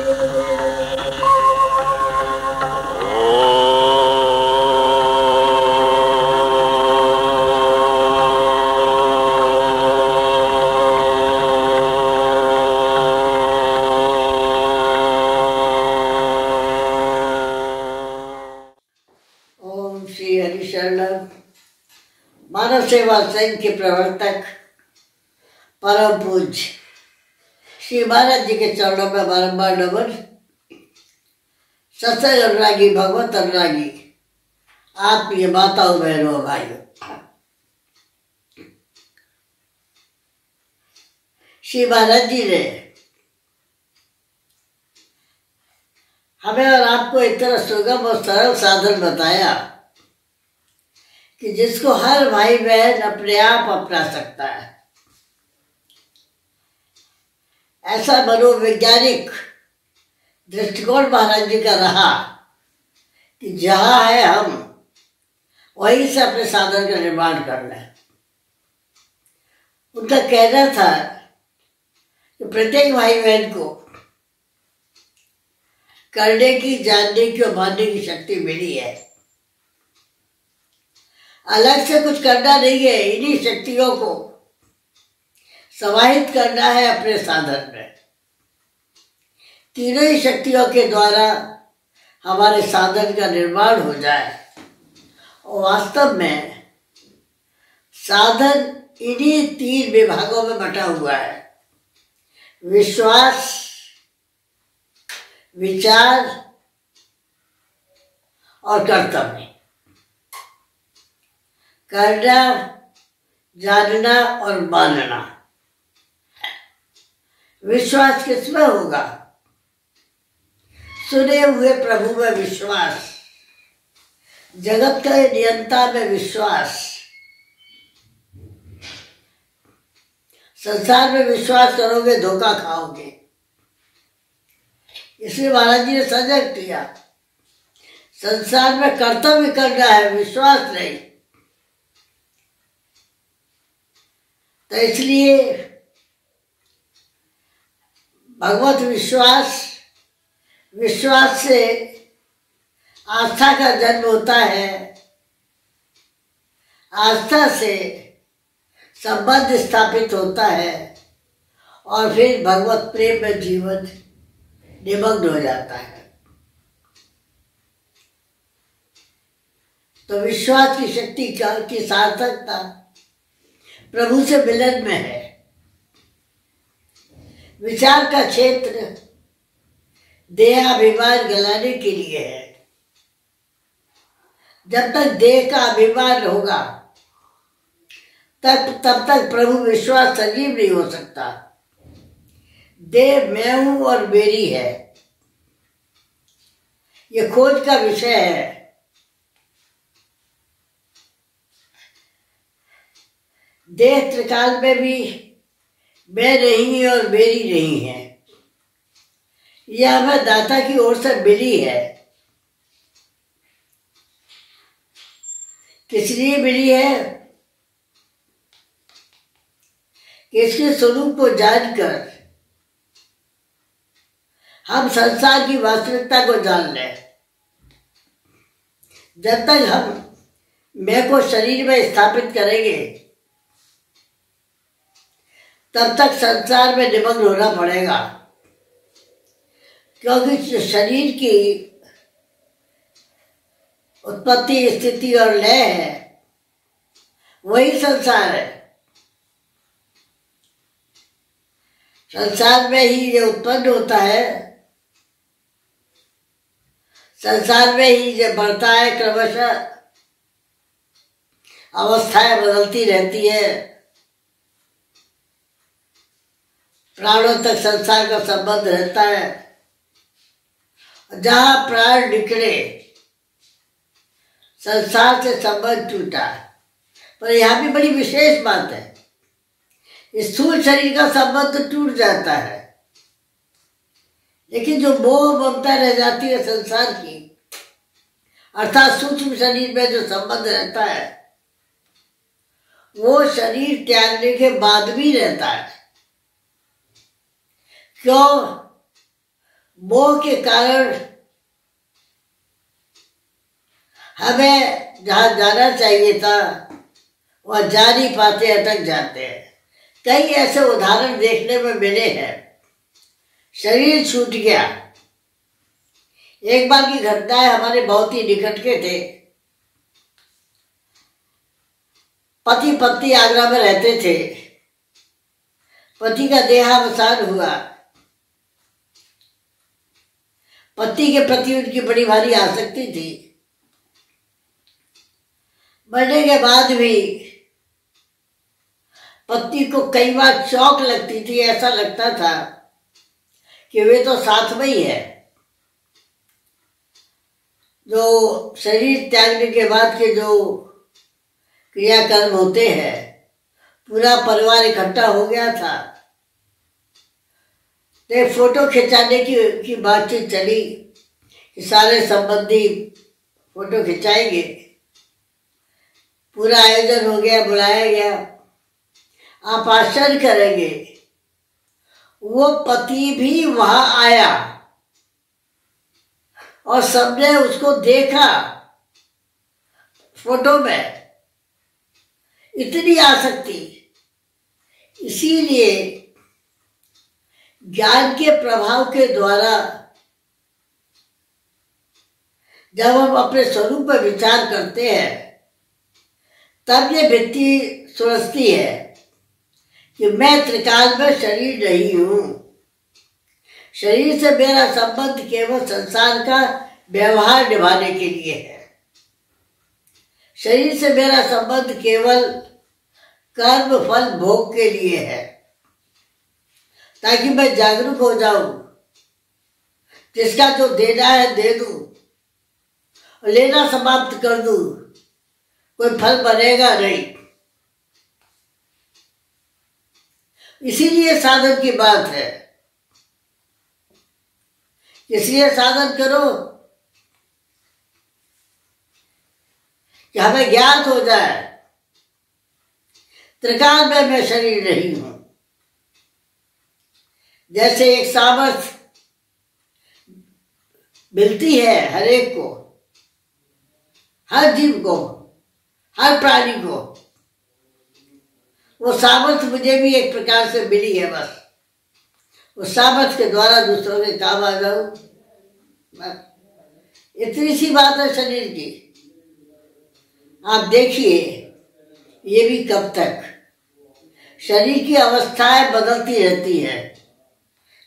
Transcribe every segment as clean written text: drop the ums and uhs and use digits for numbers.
मानव सेवा संघ के प्रवर्तक परम पूज्य श्री महाराज जी के चरणों में बारंबार नमन। सत्संग अनुरागी, भगवत अनुरागी, आत्मीय माताओं, बहनों, भाइयों, श्री महाराज जी ने हमें और आपको एक तरह सुगम और सरल साधन बताया कि जिसको हर भाई बहन अपने आप अपना सकता है। ऐसा मनोवैज्ञानिक दृष्टिकोण महाराज जी का रहा कि जहाँ है हम वहीं से अपने साधन का निर्माण करना है। उनका कहना था कि प्रत्येक भाई बहन को करने की, जानने की और मानने की शक्ति मिली है। अलग से कुछ करना नहीं है, इन्हीं शक्तियों को समाहित करना है अपने साधन में। तीनों ही शक्तियों के द्वारा हमारे साधन का निर्माण हो जाए। और वास्तव में साधन इन्हीं तीन विभागों में बटा हुआ है: विश्वास, विचार और कर्तव्य। करना, जानना और मानना। विश्वास किसमें होगा? सुने हुए प्रभु में विश्वास, जगत के नियंता में विश्वास। संसार में विश्वास करोगे धोखा खाओगे। इसलिए महाराज जी ने सजग किया, संसार में कर्तव्य करना है, विश्वास नहीं। तो इसलिए भगवत विश्वास, विश्वास से आस्था का जन्म होता है, आस्था से संबंध स्थापित होता है और फिर भगवत प्रेम में जीवन निमग्न हो जाता है। तो विश्वास की शक्ति की सार्थकता प्रभु से मिलन में है। विचार का क्षेत्र देहाभिमान गलाने के लिए है। जब तक देह का अभिमान होगा तब तक प्रभु विश्वास सजीव नहीं हो सकता। देह मैं हूं और मेरी है, ये खोज का विषय है। देह त्रिकाल में भी मैं नहीं और मेरी नहीं है। यह हमें दाता की ओर से मिली है। किस लिए मिली है? कि इसके स्वरूप को जानकर हम संसार की वास्तविकता को जान लें। जब तक हम मैं को शरीर में स्थापित करेंगे तब तक संसार में निमग्न होना पड़ेगा, क्योंकि शरीर की उत्पत्ति, स्थिति और लय है, वही संसार है। संसार में ही ये उत्पन्न होता है, संसार में ही ये बढ़ता है, क्रमशः अवस्थाएं बदलती रहती है। प्राणों तक संसार का संबंध रहता है। जहां प्राण निकले संसार से संबंध टूटा। पर यहाँ भी बड़ी विशेष बात है, स्थूल शरीर का संबंध तो टूट जाता है, लेकिन जो मोह ममता रह जाती है संसार की, अर्थात सूक्ष्म शरीर में जो संबंध रहता है, वो शरीर त्यागने के बाद भी रहता है। क्यों? मोह के कारण हमें जहाँ जाना चाहिए था वह जा नहीं पाते, अटक जाते हैं। कई ऐसे उदाहरण देखने में मिले हैं। शरीर छूट गया। एक बार की घटना है, हमारे बहुत ही निकट के थे। पति पत्नी आगरा में रहते थे। पति का देहावसान हुआ। पति के प्रति उनकी बड़ी भारी आसक्ति थी। मरने के बाद भी पत्नी को कई बार चौंक लगती थी। ऐसा लगता था कि वे तो साथ में ही है। जो शरीर त्यागने के बाद के जो क्रियाकर्म होते हैं, पूरा परिवार इकट्ठा हो गया था। तो फोटो खिंचाने की बातचीत चली कि सारे संबंधी फोटो खिंचाएंगे। पूरा आयोजन हो गया, बुलाया गया। आप आश्चर्य करेंगे, वो पति भी वहां आया और सबने उसको देखा फोटो में। इतनी आसक्ति। इसीलिए ज्ञान के प्रभाव के द्वारा जब हम अपने स्वरूप पर विचार करते हैं, तब ये वृत्ति सुरजती है कि मैं त्रिकाल में शरीर नहीं हूं। शरीर से मेरा संबंध केवल संसार का व्यवहार निभाने के लिए है। शरीर से मेरा संबंध केवल कर्म फल भोग के लिए है, ताकि मैं जागरूक हो जाऊं, जिसका जो देना है दे दूं और लेना समाप्त कर दूं। कोई फल बनेगा नहीं। इसीलिए साधन की बात है। इसलिए साधन करो कि हमें ज्ञात हो जाए त्रिकाल में मैं शरीर नहीं हूं। जैसे एक सामर्थ्य मिलती है हर एक को, हर जीव को, हर प्राणी को, वो सामर्थ्य मुझे भी एक प्रकार से मिली है। बस उस सामर्थ्य के द्वारा दूसरों के काम आ जाऊं। इतनी सी बात है शरीर की। आप देखिए, ये भी कब तक शरीर की अवस्थाएं बदलती रहती है।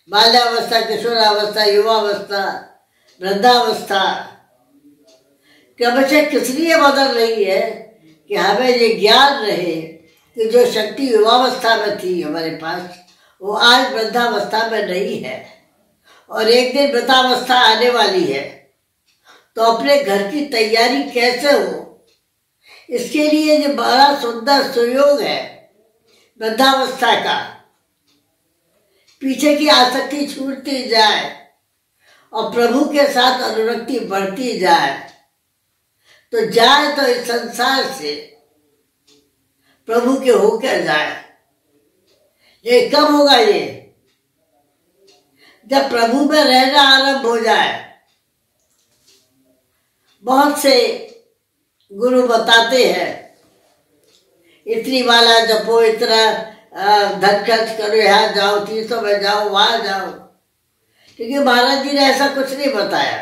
बाल्यावस्था, किशोरावस्था, युवावस्था, वृद्धावस्था। क्रमशः किस लिए बदल रही है कि हमें ये ज्ञान रहे कि जो शक्ति युवावस्था में थी हमारे पास, वो आज वृद्धावस्था में नहीं है और एक दिन वृद्धावस्था आने वाली है। तो अपने घर की तैयारी कैसे हो, इसके लिए जो बड़ा सुंदर सुयोग है वृद्धावस्था का। पीछे की आसक्ति छूटती जाए और प्रभु के साथ अनुरक्ति बढ़ती जाए, तो जाए तो इस संसार से प्रभु के होकर जाए। ये कब होगा? ये जब प्रभु में रहना आरंभ हो जाए। बहुत से गुरु बताते हैं इतनी माला जपो, इतना धन खर्च करो, यहाँ जाओ, तीर्थों में जाओ, वहां जाओ। क्योंकि महाराज जी ने ऐसा कुछ नहीं बताया।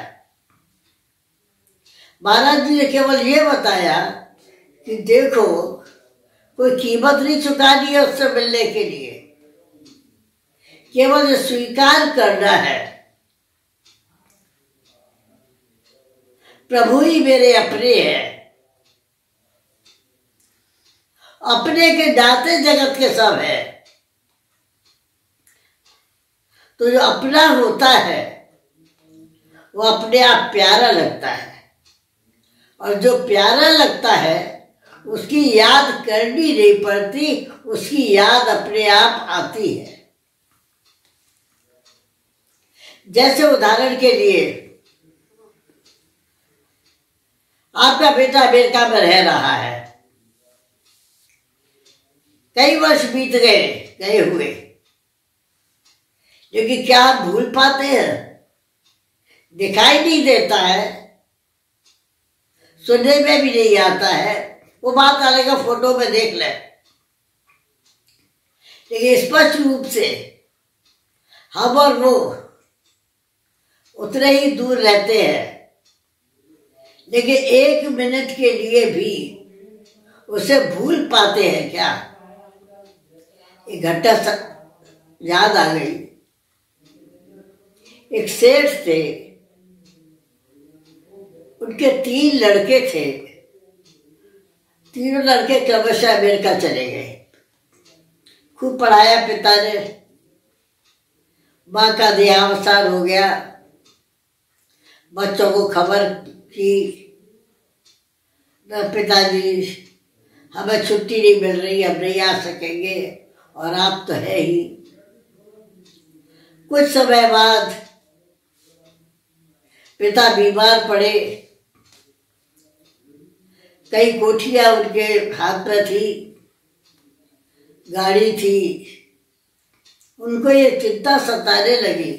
महाराज जी ने केवल ये बताया कि देखो, कोई कीमत नहीं चुकानी है उससे मिलने के लिए, केवल स्वीकार करना है प्रभु ही मेरे अपने हैं। अपने के दाते जगत के सब है। तो जो अपना होता है वो अपने आप प्यारा लगता है, और जो प्यारा लगता है उसकी याद करनी नहीं पड़ती, उसकी याद अपने आप आती है। जैसे उदाहरण के लिए, आपका बेटा अमेरिका में रह रहा है, कई वर्ष बीत गए हुए, लेकिन क्या आप भूल पाते हैं? दिखाई नहीं देता है, सुनने में भी नहीं आता है, वो बात अलग है, फोटो में देख ले। लेकिन स्पष्ट रूप से हम और वो उतने ही दूर रहते हैं, लेकिन 1 मिनट के लिए भी उसे भूल पाते हैं क्या? एक घटना याद आ गई। एक सेठ थे, उनके 3 लड़के थे। तीनों लड़के क्रमशः अमेरिका चले गए। खूब पढ़ाया पिता ने, माँ का देहावसान हो गया। बच्चों को खबर की, पिताजी हमें छुट्टी नहीं मिल रही, हम नहीं आ सकेंगे, और आप तो है ही। कुछ समय बाद पिता बीमार पड़े। कई कोठियां उनके हाथ में थी, गाड़ी थी। उनको ये चिंता सताने लगी,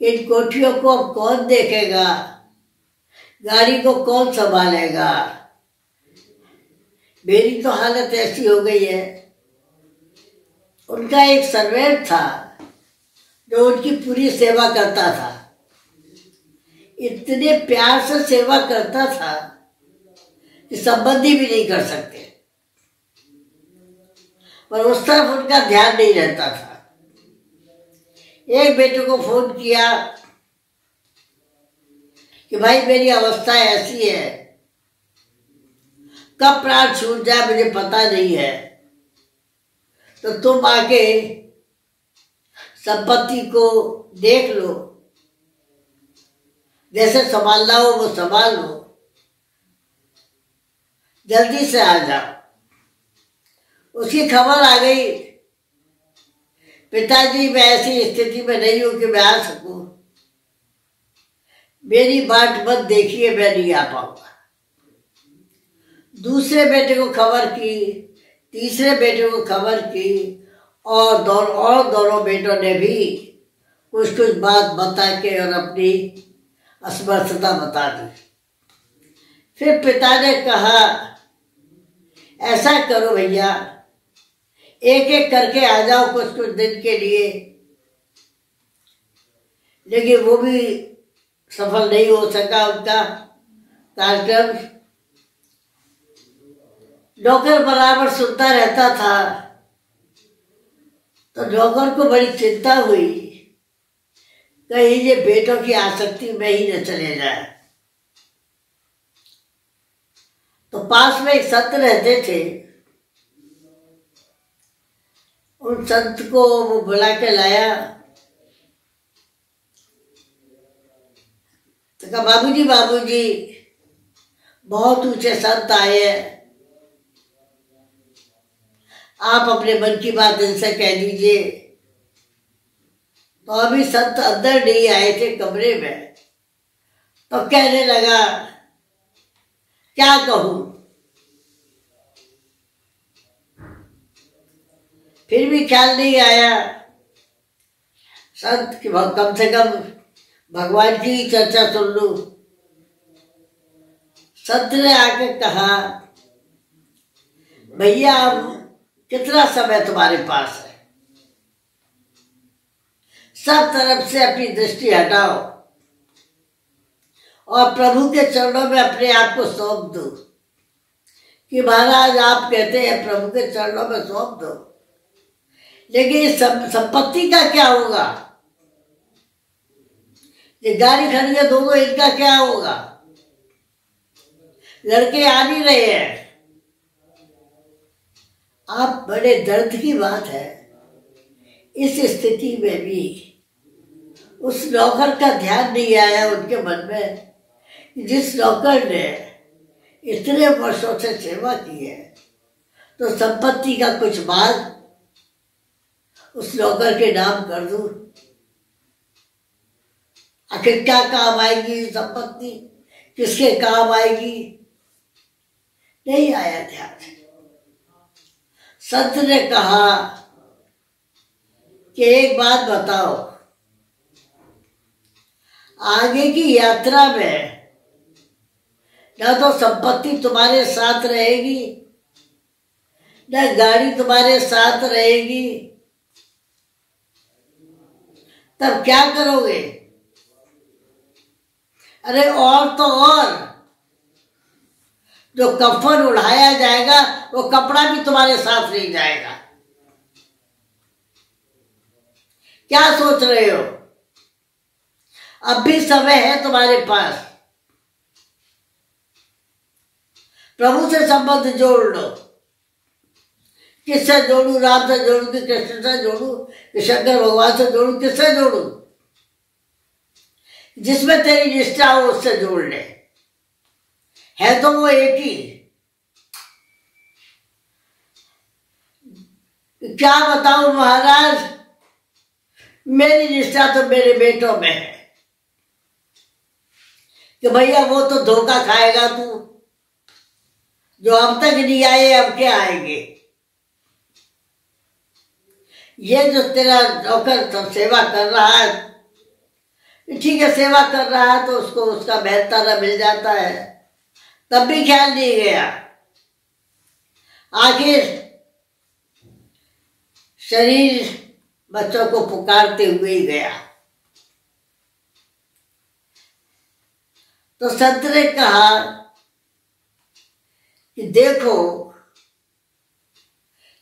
इन कोठियों को अब कौन देखेगा, गाड़ी को कौन संभालेगा। मेरी तो हालत ऐसी हो गई है। उनका एक सर्वेंट था जो उनकी पूरी सेवा करता था। इतने प्यार से सेवा करता था कि संबंधी भी नहीं कर सकते, पर उस तरफ उनका ध्यान नहीं रहता था। एक बेटे को फोन किया कि भाई मेरी अवस्था ऐसी है, कब प्राण छूट जाए मुझे पता नहीं है, तो तुम आके संपत्ति को देख लो, जैसे संभालना हो वो संभाल लो, जल्दी से आ जाओ। उसकी खबर आ गई, पिताजी मैं ऐसी स्थिति में नहीं हूं कि मैं आ सकूं, मेरी बाट मत देखिए, मैं नहीं आ पाऊंगा। दूसरे बेटे को खबर की, तीसरे बेटे को खबर की, और दोनों बेटों ने भी कुछ कुछ बात बता के और अपनी असमर्थता बता दी। फिर पिता ने कहा ऐसा करो भैया, एक एक करके आ जाओ कुछ कुछ दिन के लिए। लेकिन वो भी सफल नहीं हो सका उनका कार्यक्रम। नौकर बराबर सुनता रहता था, तो नौकर को बड़ी चिंता हुई, कहीं ये बेटों की आसक्ति में ही न चले जाए। तो पास में एक संत रहते थे, उन संत को वो बुला के लाया। तो कहा बाबूजी बाबूजी, बहुत ऊंचे संत आए हैं, आप अपने मन की बात इनसे कह दीजिए। तो अभी संत अंदर नहीं आए थे कमरे में, तो कहने लगा क्या कहूं। फिर भी ख्याल नहीं आया संत कि कम से कम भगवान की ही चर्चा सुन लूं। संत ने आके कहा भैया अब कितना समय तुम्हारे पास है, सब तरफ से अपनी दृष्टि हटाओ और प्रभु के चरणों में अपने आप को सौंप दो। कि महाराज आप कहते हैं प्रभु के चरणों में सौंप दो, लेकिन संपत्ति का क्या होगा, ये गाड़ी खड़ी है दोनों, इनका क्या होगा, लड़के आ नहीं रहे हैं। आप बड़े दर्द की बात है, इस स्थिति में भी उस नौकर का ध्यान नहीं आया उनके मन में, जिस नौकर ने इतने वर्षों से सेवा की है, तो संपत्ति का कुछ भाग उस नौकर के नाम कर दूं। आखिर क्या काम आएगी संपत्ति, किसके काम आएगी, नहीं आया ध्यान। संत ने कहा कि एक बात बताओ, आगे की यात्रा में ना तो संपत्ति तुम्हारे साथ रहेगी, ना गाड़ी तुम्हारे साथ रहेगी, तब क्या करोगे? अरे और तो और, जो कफन उड़ाया जाएगा वो कपड़ा भी तुम्हारे साथ नहीं जाएगा। क्या सोच रहे हो? अब भी समय है तुम्हारे पास, प्रभु से संबंध जोड़ लो। किससे जोड़ू? राम से जोड़ू कि कृष्ण से जोड़ू कि शंकर भगवान से जोड़ू? किससे जोड़ू? जिसमें तेरी निष्ठा हो उससे जोड़ ले, है तो वो एक ही। क्या बताऊं महाराज, मेरी निष्ठा तो मेरे बेटों में है कि भैया वो तो धोखा खाएगा तू, जो अब तक नहीं आए अब क्या आएंगे। ये जो तेरा नौकर सब सेवा कर रहा है, ठीक है, सेवा कर रहा है तो उसको उसका बेहतरा मिल जाता है, तब भी ख्याल नहीं गया। आखिर शरीर बच्चों को पुकारते हुए ही गया। तो संत ने कहा कि देखो,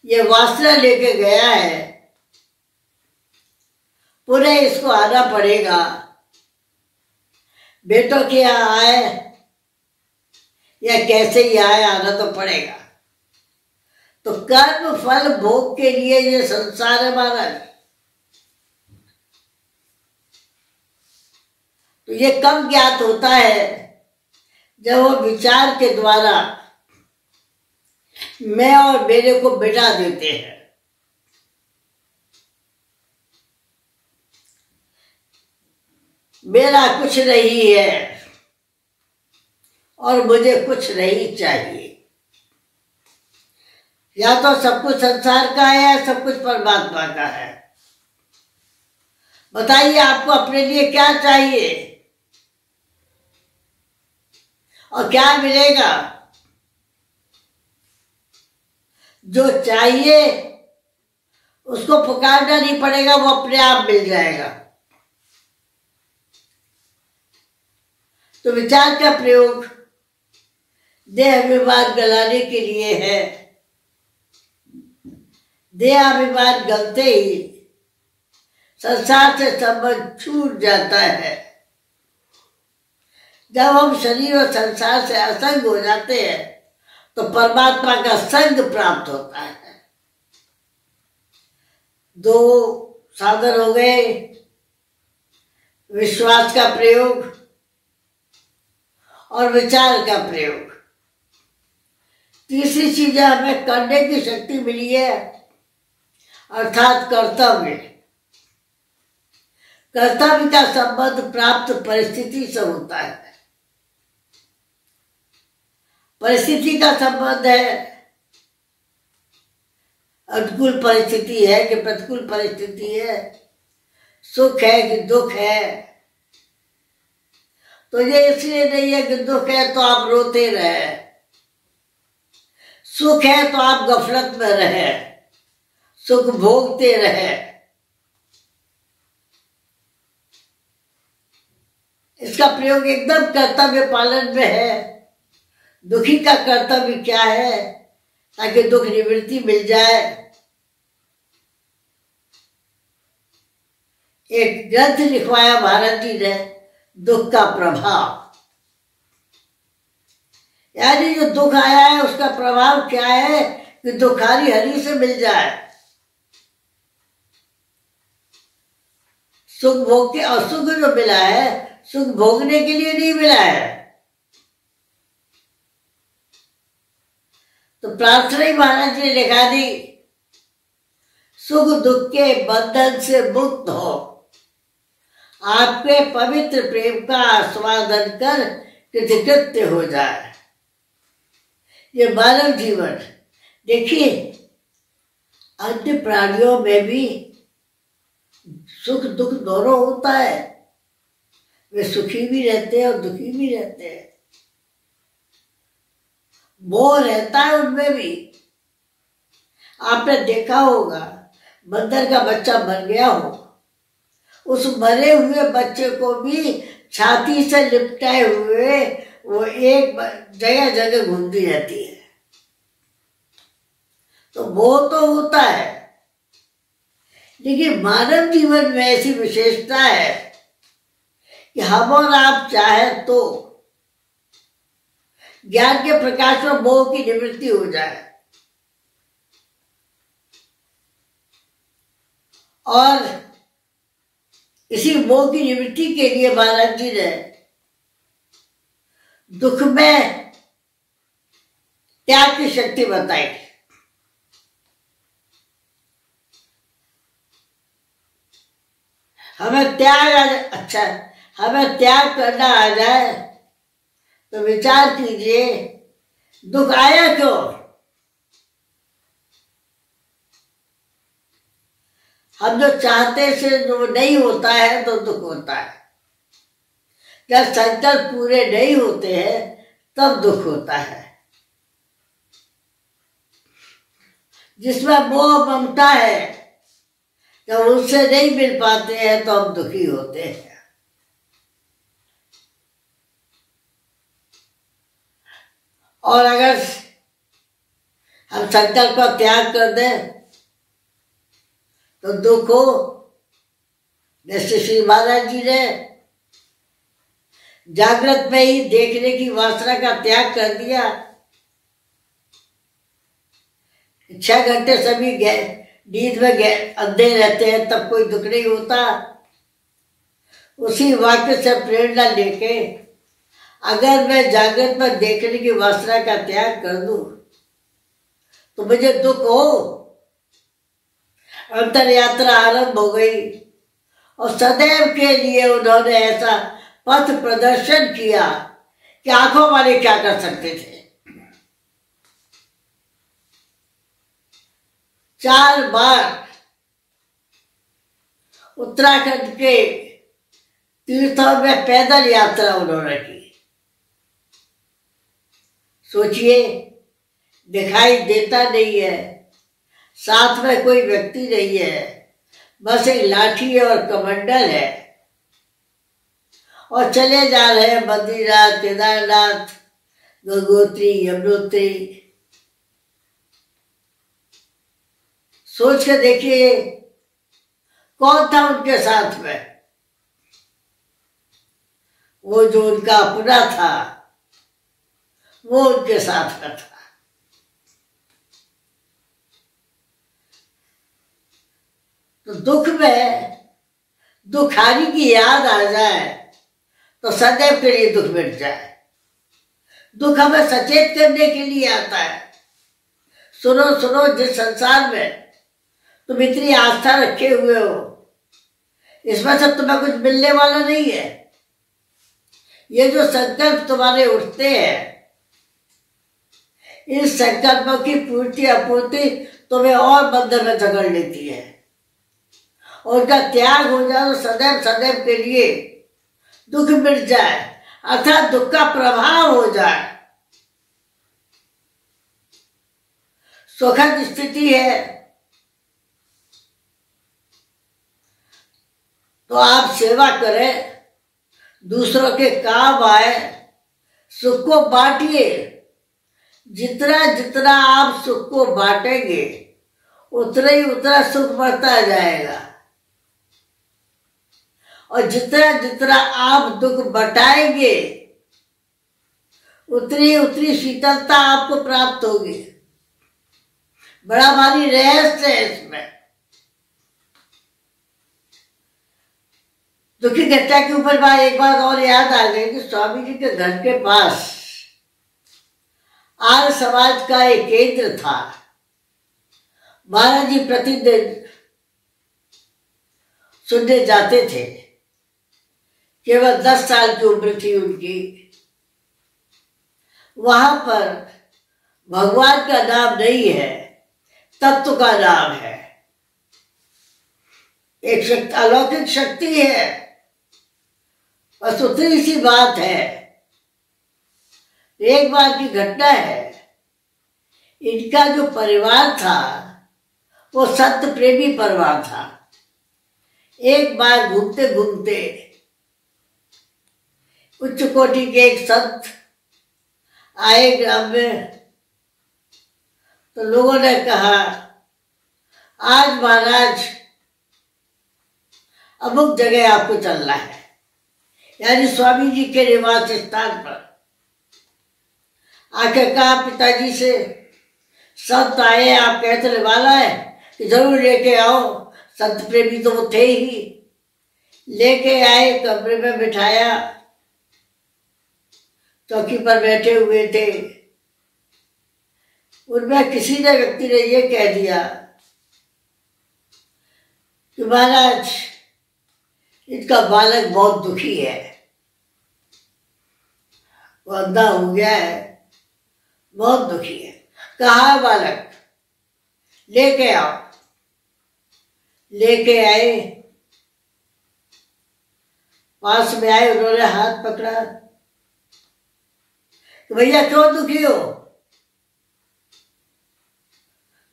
ये वासना लेके गया है, पुनः इसको आना पड़ेगा। बेटों के यहाँ आए या कैसे ही आए, आना तो पड़ेगा। तो कर्म फल भोग के लिए ये संसार है महाराज। तो ये कब ज्ञात होता है? जब वो विचार के द्वारा मैं और मेरे को मिटा देते हैं। मेरा कुछ नहीं है और मुझे कुछ नहीं चाहिए। या तो सब कुछ संसार का है या सब कुछ परमात्मा का है। बताइए आपको अपने लिए क्या चाहिए और क्या मिलेगा? जो चाहिए उसको पुकारना नहीं पड़ेगा, वो अपने आप मिल जाएगा। तो विचार का प्रयोग देह अभिमान गलाने के लिए है। देह अभिमान गलते ही संसार से संबंध छूट जाता है। जब हम शरीर और संसार से असंग हो जाते हैं तो परमात्मा का संग प्राप्त होता है। दो साधन हो गए, विश्वास का प्रयोग और विचार का प्रयोग। तीसरी चीज हमें करने की शक्ति मिली है, अर्थात कर्तव्य। कर्तव्य का संबंध प्राप्त परिस्थिति से होता है। परिस्थिति का संबंध है, अनुकूल परिस्थिति है कि प्रतिकूल परिस्थिति है, सुख है कि दुख है। तो ये इसलिए नहीं है कि दुख है तो आप रोते रहे, सुख है तो आप गफलत में रहे, सुख भोगते रहे। इसका प्रयोग एकदम कर्तव्य पालन में है। दुखी का कर्तव्य क्या है? ताकि दुख निवृत्ति मिल जाए। एक ग्रंथ लिखवाया भारत जी ने, दुख का प्रभाव, यानी जो दुख आया है उसका प्रभाव क्या है कि दुखारी हरि से मिल जाए। सुख भोग के, और सुख जो मिला है सुख भोगने के लिए नहीं मिला है। तो प्रार्थना ही महाराज जी ने लिखा दी, सुख दुख के बंधन से मुक्त हो, आपके पवित्र प्रेम का आस्वादन कर कृतकृत्य हो जाए। ये मानव जीवन, देखिए अन्य प्राणियों में भी सुख दुख दोनों होता है, वे सुखी भी रहते हैं और दुखी भी रहते हैं। मोह रहता है उनमें भी। आपने देखा होगा, बंदर का बच्चा मर गया हो, उस मरे हुए बच्चे को भी छाती से लिपटाए हुए वो एक जगह जगह घूमती रहती है। तो वो तो होता है, लेकिन मानव जीवन में ऐसी विशेषता है कि हम और आप चाहे तो ज्ञान के प्रकाश में मोह की निवृत्ति हो जाए, और इसी मोह की निवृत्ति के लिए महाराज जी ने दुख में त्याग की शक्ति बताई। हमें त्याग अच्छा, हमें त्याग करना आ जाए तो विचार कीजिए दुख आया क्यों? हम जो चाहते से जो नहीं होता है तो दुख होता है। जब संकल्प पूरे नहीं होते हैं तब दुख होता है। जिसमें मोह ममता है, जब उनसे नहीं मिल पाते हैं तो हम दुखी होते हैं। और अगर हम संकल्प का त्याग कर दें तो दुख हो। जैसे श्री महाराज जी ने जागृत में ही देखने की वासना का त्याग कर दिया। 6 घंटे सभी नींद में अंधे रहते हैं, तब कोई दुख नहीं होता। उसी वाक्य से प्रेरणा लेके अगर मैं जागृत में देखने की वासना का त्याग कर दूं तो मुझे दुख हो। अंतर यात्रा आरंभ हो गई और सदैव के लिए उन्होंने ऐसा पथ प्रदर्शन किया कि आंखों वाले क्या कर सकते थे। 4 बार उत्तराखंड के तीर्थों में पैदल यात्रा उन्होंने की। सोचिए, दिखाई देता नहीं है, साथ में कोई व्यक्ति नहीं है, बस एक लाठी और कमंडल है, और चले जा रहे हैं बद्रीनाथ, केदारनाथ, गंगोत्री, यमुनोत्री। सोच के देखिए कौन था उनके साथ में। वो जो उनका अपना था वो उनके साथ में था। तो दुख में दुखारी की याद आ जाए तो सदैव के लिए दुख मिट जाए। दुख हमें सचेत करने के लिए आता है। सुनो सुनो, जिस संसार में तुम इतनी आस्था रखे हुए हो, इसमें से तुम्हें कुछ मिलने वाला नहीं है। ये जो संकल्प तुम्हारे उठते हैं, इन संकल्पों की पूर्ति अपूर्ति तुम्हें और बंधन में जकड़ लेती है। और जब त्याग हो जाए तो सदैव सदैव के लिए दुख मिट जाए, अर्थात दुख का प्रभाव हो जाए। सुखद स्थिति है तो आप सेवा करें, दूसरों के काम आए, सुख को बांटिए। जितना जितना आप सुख को बांटेंगे उतना ही उतना सुख बढ़ता जाएगा, और जितना जितना आप दुख बटाएंगे उतनी उतनी शीतलता आपको प्राप्त होगी। बड़ा भारी रहस्य है इसमें। दुखी घटना के ऊपर एक बात और याद आ गई कि स्वामी जी के घर के पास आर्य समाज का एक केंद्र था। महाराज जी प्रतिदिन सुनने जाते थे। केवल 10 साल की उम्र थी उनकी। वहां पर भगवान का नाम नहीं है, तत्व का नाम है। एक अलौकिक शक्ति है बस उतनी सी बात है। एक बार की घटना है। इनका जो परिवार था वो संत प्रेमी परिवार था। एक बार घूमते घूमते उच्च कोटि के एक संत आए ग्राम में, तो लोगों ने कहा आज महाराज अमुक जगह आपको चलना है, यानी स्वामी जी के निवास स्थान पर। आके कहा पिताजी से, संत आए, आप कहते वाला है कि जरूर लेके आओ। संत प्रेमी तो वो थे ही। लेके आए, कमरे में बिठाया, चौकी पर बैठे हुए थे। उनमें किसी ने व्यक्ति ने ये कह दिया कि महाराज इनका बालक बहुत दुखी है, वो अंधा हो गया है, बहुत दुखी है। कहाँ है बालक? लेके आओ। लेके आए, पास में आए, उन्होंने हाथ पकड़ा तो भैया क्यों दुखी हो?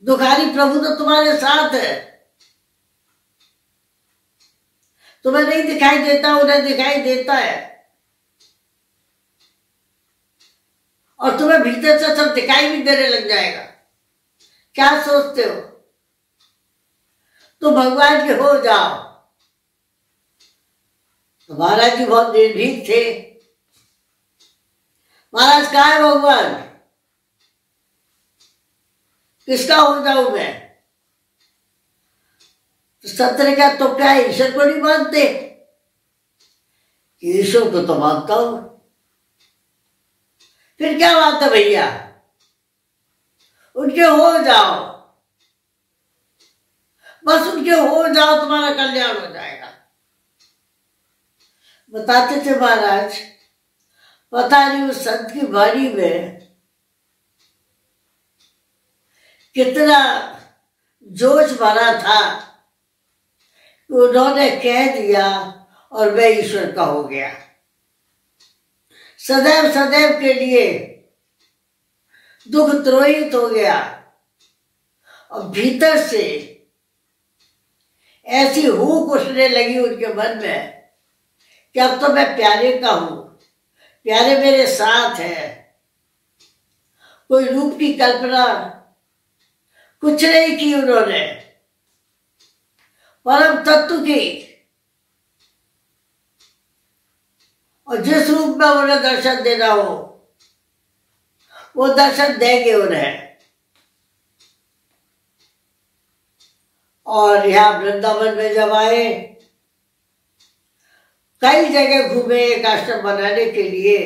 दुखारी प्रभु तो तुम्हारे साथ है, तुम्हें नहीं दिखाई देता, उन्हें दिखाई देता है। और तुम्हें भीतर से सब दिखाई भी देने लग जाएगा। क्या सोचते हो? तुम भगवान के हो जाओ। तो महाराज जी बहुत निर्भीक थे। महाराज कहाँ है भगवान? किसका हो जाऊं मैं? तो संत ने कहा तो क्या ईश्वर को नहीं मानते? ईश्वर को तो मानता हूं। फिर क्या बात है भैया, उनके हो जाओ, बस उनके हो जाओ, तुम्हारा कल्याण हो जाएगा। बताते थे महाराज, पता नहीं उस संत की वाणी में कितना जोश भरा था। उन्होंने कह दिया और मैं ईश्वर का हो गया। सदैव सदैव के लिए दुख द्रोहित हो गया और भीतर से ऐसी हूक उठने लगी उनके मन में कि अब तो मैं प्यारे का हूं, प्यारे मेरे साथ है। कोई रूप की कल्पना कुछ नहीं की उन्होंने, परम तत्व की। और जिस रूप में उन्हें दर्शन देना हो वो दर्शन देंगे उन्हें। और यहाँ वृंदावन में जब आए, कई जगह घूमे एक आश्रम बनाने के लिए।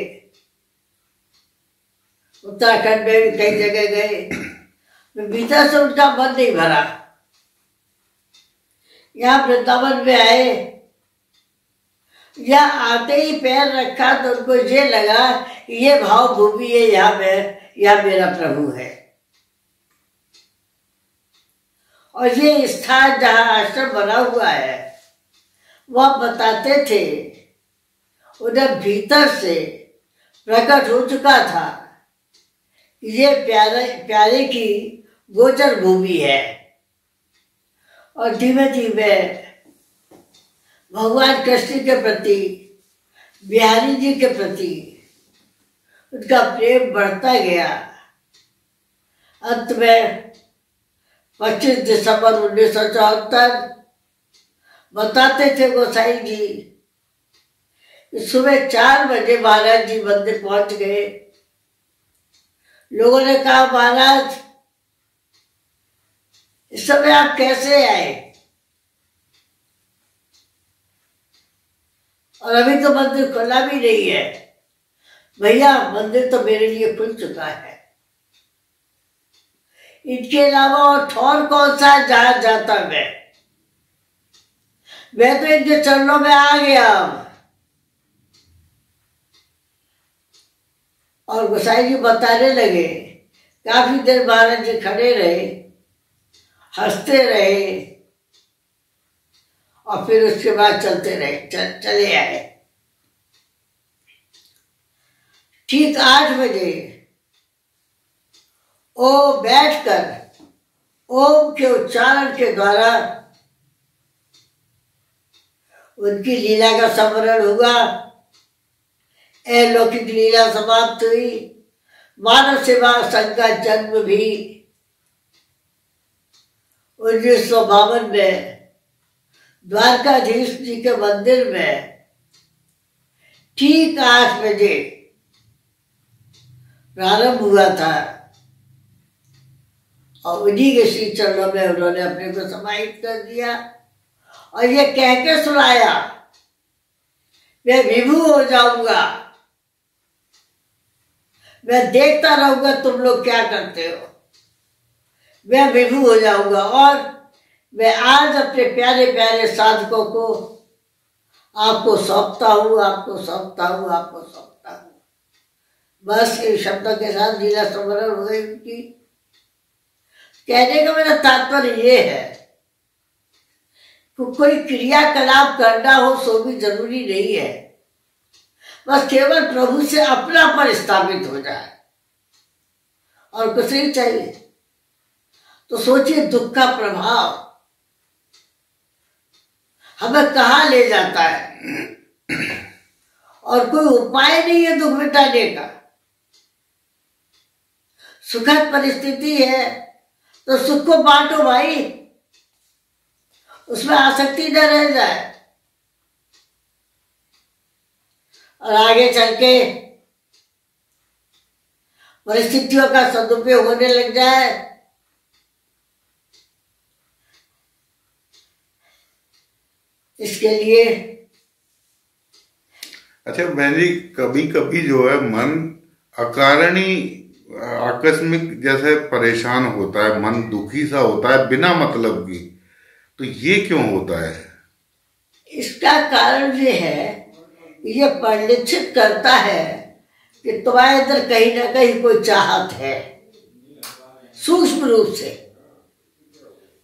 उत्तराखंड में भी कई जगह गए, भीतर से उनका मन नहीं भरा। यहाँ वृंदावन में आए, या आते ही पैर रखा तो उनको ये लगा कि ये भाव भूमि है, यहाँ मेरा प्रभु है। और ये स्थान जहाँ आश्रम बना हुआ है, वह बताते थे उन्हें भीतर से प्रकट हो चुका था, ये प्यारे की गोचर भूमि है। और धीमे धीमे भगवान कृष्ण के प्रति, बिहारी जी के प्रति उनका प्रेम बढ़ता गया। अंत में 25 दिसंबर 1974 बताते थे गोसाई जी, सुबह 4 बजे महाराज जी मंदिर पहुंच गए। लोगों ने कहा महाराज इस समय आप कैसे आए? और अभी तो मंदिर खुला भी नहीं है। भैया मंदिर तो मेरे लिए खुल चुका है, इनके अलावा और कौन सा जहां जाता मैं तो इनके चरणों में आ गया। और गोसाई जी बताने लगे, काफी देर महाराज जी खड़े रहे, हंसते रहे और फिर उसके बाद चलते रहे, चले आए। ठीक 8 बजे वो बैठकर ओम के उच्चारण के द्वारा उनकी लीला का स्मरण हुआ। अलौकिक लीला समाप्त हुई। मानव सेवा संघ का जन्म भी 1952 में द्वारकाधीश जी के मंदिर में ठीक 8 बजे प्रारंभ हुआ था और उन्हीं के श्री चरणों में उन्होंने अपने को समाहित कर दिया और ये कह के सुनाया, मैं विभू हो जाऊंगा, मैं देखता रहूंगा तुम लोग क्या करते हो, मैं विभू हो जाऊंगा और मैं आज अपने प्यारे प्यारे साधकों को आपको सौंपता हूँ, आपको सौंपता हूँ, आपको सौंपता हूँ। बस इन शब्दों के साथ लीला स्मरण हो गई उनकी। कहने का मेरा तात्पर्य ये है कि कोई क्रियाकलाप करना हो सो भी जरूरी नहीं है, बस केवल प्रभु से अपनापन स्थापित हो जाए और कुछ नहीं चाहिए। तो सोचिए दुख का प्रभाव हमें कहाँ ले जाता है और कोई उपाय नहीं है दुख मिटाने का। सुखद परिस्थिति है तो सुख को बांटो भाई, उसमें आसक्ति न रह जाए और आगे चल के परिस्थितियों का सदुपयोग होने लग जाए। इसके लिए अच्छा बहन जी, कभी कभी जो है मन अकारणी आकस्मिक जैसे परेशान होता है, मन दुखी सा होता है बिना मतलब की, तो ये क्यों होता है? इसका कारण ये है, ये परिलक्षित करता है कि तुम्हारे अंदर कहीं ना कहीं कोई चाहत है, सूक्ष्म रूप से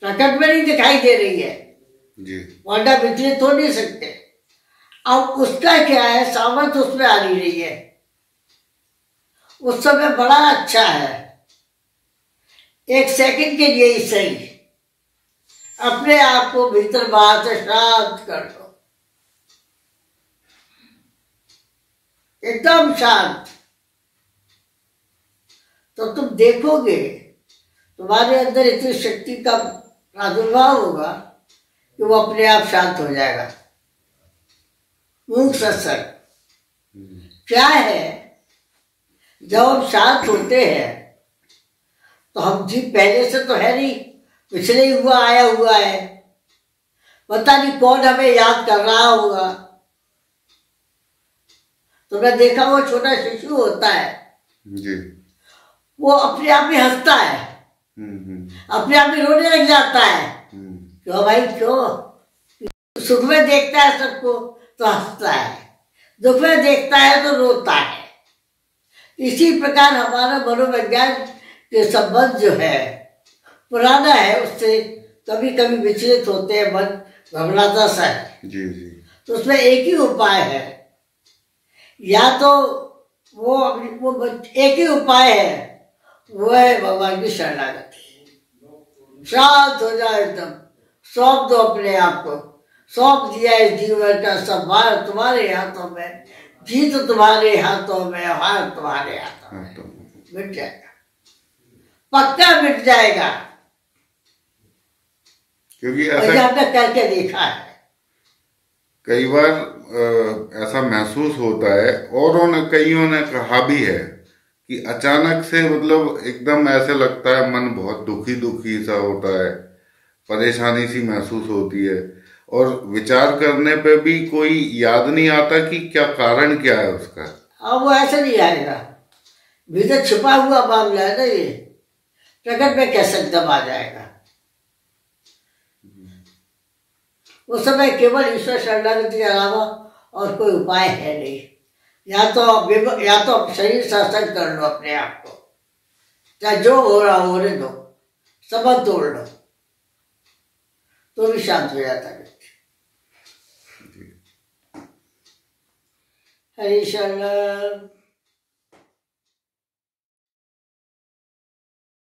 प्रकट में नहीं दिखाई दे रही है जी, वरना विचलित हो नहीं सकते। अब उसका क्या है, सामर्थ्य उसमें आ नहीं रही है। उस समय बड़ा अच्छा है, 1 सेकंड के लिए ही सही अपने आप को भीतर बाहर से शांत कर दो, एकदम शांत। तो तुम देखोगे तुम्हारे अंदर इतनी शक्ति का प्रादुर्भाव होगा कि वो अपने आप शांत हो जाएगा। मूक सत्संग क्या है, जब हम शांत होते हैं तो हम जी पहले से तो है नहीं, पिछले ही हुआ आया हुआ है, पता नहीं कौन हमें याद कर रहा होगा। तुमने देखा वो छोटा शिशु होता है जी, वो अपने आप ही हंसता है, अपने आप ही रोने लग जाता है। क्यों भाई क्यों? सुख में देखता है सबको तो हंसता है, दुख में देखता है तो रोता है। इसी प्रकार हमारा मनोविज्ञान के संबंध जो है पुराना है, उससे कभी कभी विचलित होते हैं, मन घबराता सा है। जी जी। तो उसमें एक ही उपाय है, या तो वो एक ही उपाय है, वो है भगवान की शरणागति। शांत हो जाए, एकदम सौंप दो अपने आप को, सौंप दिया इस जीवन का सब भार तुम्हारे हाथों में, जीत तुम्हारे हाथों में, हार तुम्हारे हाथों में। मिट जाएगा, पक्का मिट जाएगा, क्योंकि ऐसा हमने करके देखा है। कई बार ऐसा महसूस होता है और कईयों ने कहा भी है कि अचानक से मतलब एकदम ऐसे लगता है, मन बहुत दुखी दुखी सा होता है, परेशानी सी महसूस होती है और विचार करने पे भी कोई याद नहीं आता कि क्या कारण क्या है उसका। अब वो ऐसा नहीं आएगा, भीतर छुपा हुआ मामला है ना, ये प्रकट में कैसे एकदम आ जाएगा। उस समय केवल ईश्वर शरणागति के अलावा और कोई उपाय है नहीं। या तो शरीर सत्संग कर लो अपने आप को, चाहे जो हो रहा हो होने दो, संबंध तोड़ लो, तो भी शांत हो जाता है। हरि शरण।